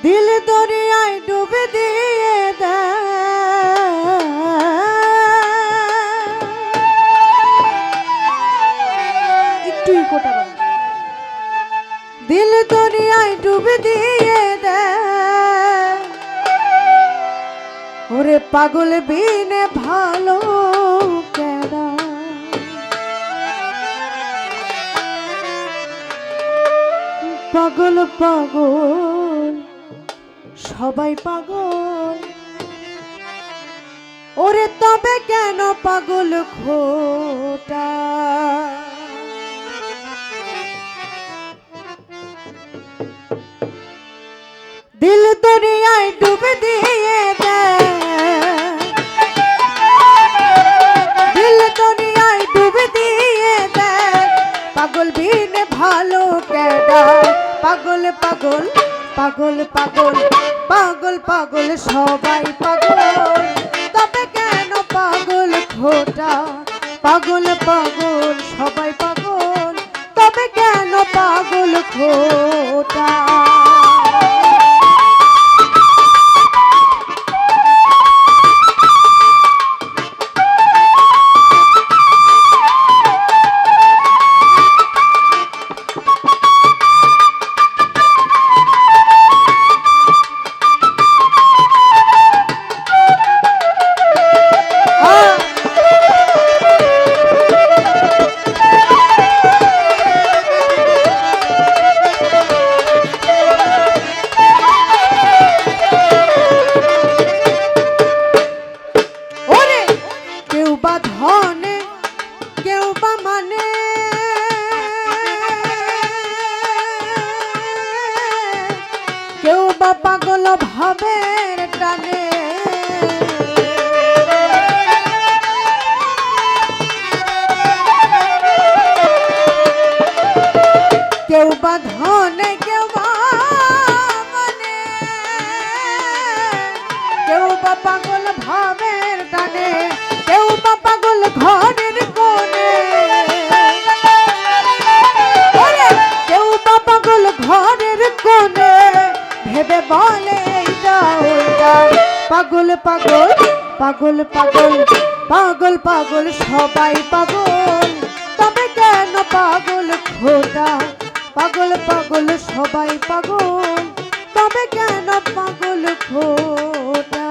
দিল দরিয়ায় ডুবে দিয়ে একটু কোটা দিল দরিয়ায় ডুবে দিয়ে ওরে পাগল বিনে ভালো কেডা পাগল পাগল সবাই পাগল ওরে তবে কেন পাগল খোটা দিল দরিয়ায় ডুবে দিয়ে দিল দরিয়ায় ডুবে দিয়ে পাগল বিনে ভালো কেডা পাগল পাগল পাগল পাগল পাগল পাগল সবাই পাগল তবে কেন পাগল খোটা পাগল পাগল সবাই পাগল তবে কেন পাগল খোটা কেউ বা পাগল ভাবের টানে কেউ বা ধনে কেউ বা মনে কেউ বা পাগল ভাবের টানে কেউ বা পাগল ঘরের কোণে কেউ বা পাগল ঘরের কোণে ভেবে বলে পাগল পাগল পাগল পাগল পাগল পাগল সবাই পাগল তবে কেন পাগল খোটা পাগল পাগল সবাই পাগল তবে কেন পাগল খোটা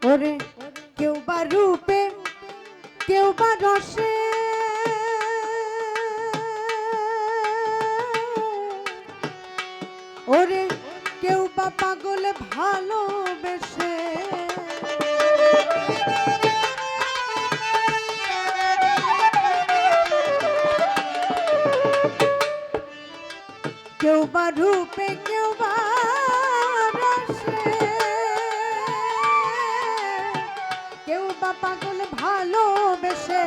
ওরে কেউ বা রূপে কেউ বা রসে ওরে কেউ বা পাগল ভালোবেসে কেউ বা রূপে কেউ বা কেউ বা পাগল ভালোবেসে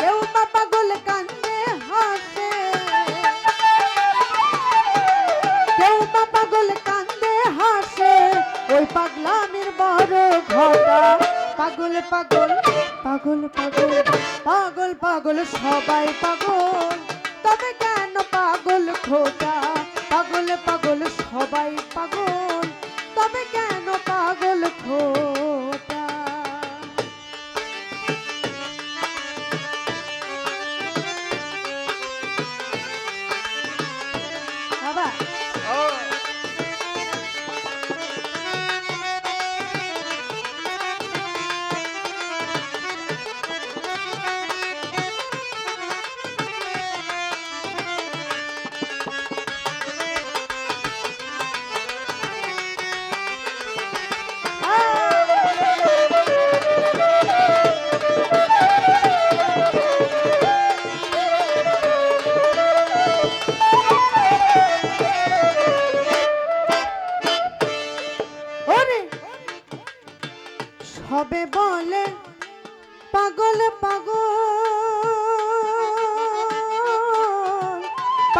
কেউ বা পাগল কান্দে হাসে কেউ বা পাগল কান্দে হাসে ওই পাগলামির বড় ঘটা পাগল পাগল পাগল পাগল পাগল পাগল সবাই পাগল তবে কেন পাগল খোটা পাগল পাগল সবাই পাগল তবে কেন পাগল খোটা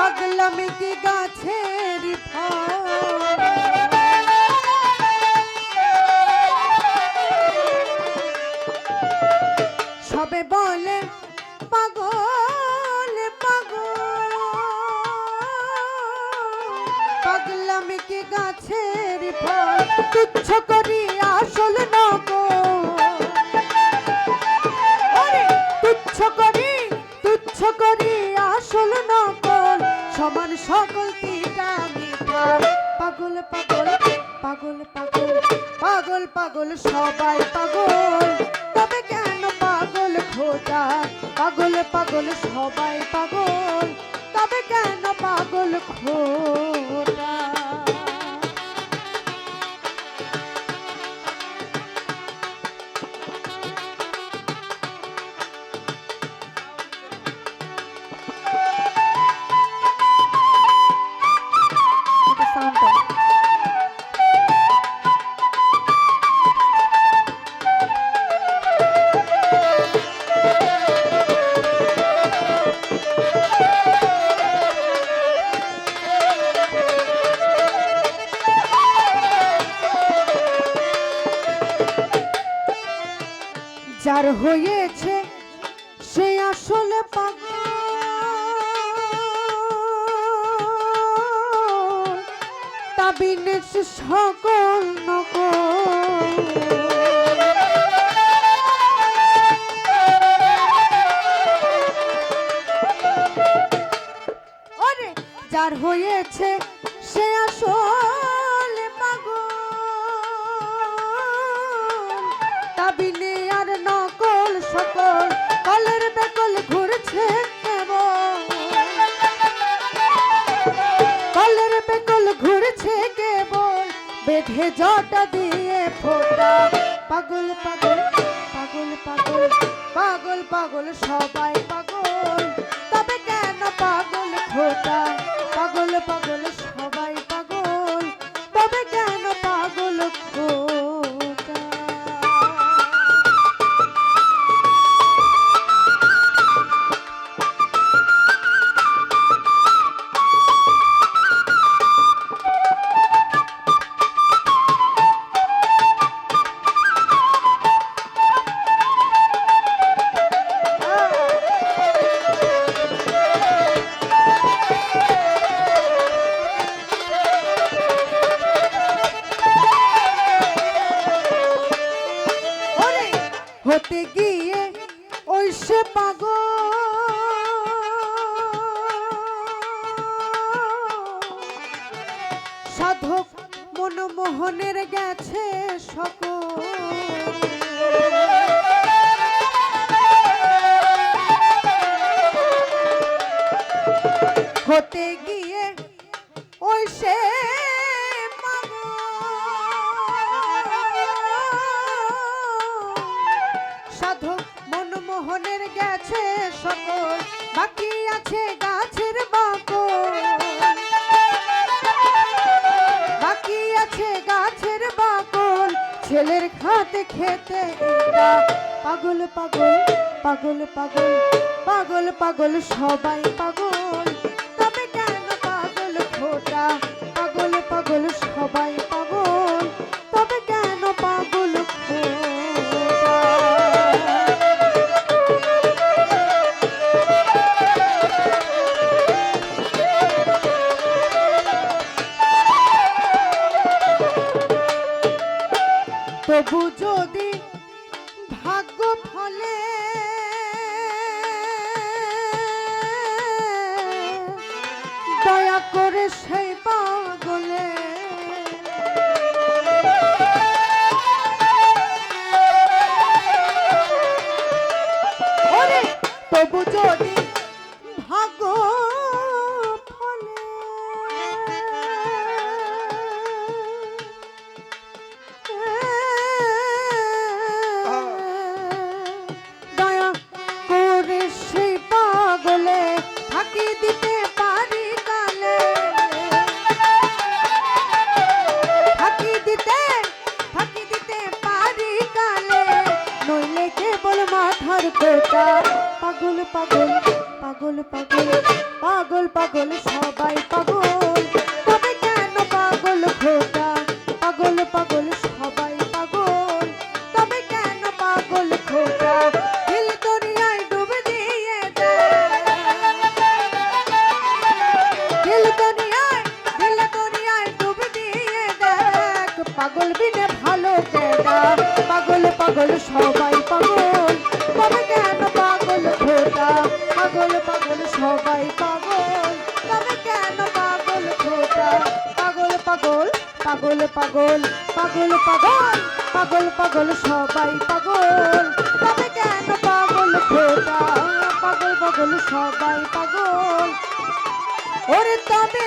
পাগলামি কি গাছের ফল সবে বলে পাগল পাগল পাগলামি কি গাছের ফল তুচ্ছ করি আসল নগর তুচ্ছ করি আসল নকল সমান সকল তিতা মিঠা পাগল পাগল পাগল পাগল পাগল পাগল সবাই পাগল তবে কেন পাগল খোদা পাগল পাগল সবাই পাগল তবে কেন পাগল খোদা যার হয়েছে সে আসলে পাগল তাবিনে সকল নকল ওরে যার হয়েছে সে আসলে পাগল তাবিনে আর নকল সকল কলের বেকল ঘুরছে কলের বেকল ঘুরছে কেবল বেঁধে জটা দিয়ে ফোটা পাগল পাগল পাগল পাগল পাগল পাগল সবাই পাগল তবে কেন পাগল খোদা পাগল পাগল সবাই পাগল তবে কেন পাগল খোদা হতে গিয়ে ওই সে পাগল সাধক মনমোহনের গেছে সকল হতে গিয়ে ওই সে সাধক মনমোহনের গেছে সকল বাকি আছে গাছের বাকল বাকি আছে গাছের বাকল ছেলের খাতে খেতে পাগল পাগল পাগল পাগল পাগল পাগল সবাই পাগল তবে কেন পাগল খোদা পাগল পাগল সবাই পাগল তবে কেন পাগল খোদা তবু যদি ভাগ্য ফলে দয়া করে সেই পাগলে ওরে তবু যদি ভাগ্য পাগল পাগল পাগল পাগল পাগল পাগল সবাই পাগল, তবে কেন পাগল খোদা? পাগল পাগল সবাই পাগল, তবে কেন পাগল খোদা? দিল দুনিয়ায় ডুবে দিয়ে দেয়, দিল দুনিয়ায় ডুবে দিয়ে দেখ, পাগল বিনে ভালো কেডা? পাগল পাগল সবাই পাগল, তবে কেন পাগল খোদা? পাগল পাগল সবাই পাগল, তবে কেন পাগল খোদা? পাগল পাগল পাগল পাগল পাগল পাগল পাগল পাগল সবাই পাগল, তবে কেন পাগল খোদা? পাগল পাগল সবাই পাগল, ওরে তবে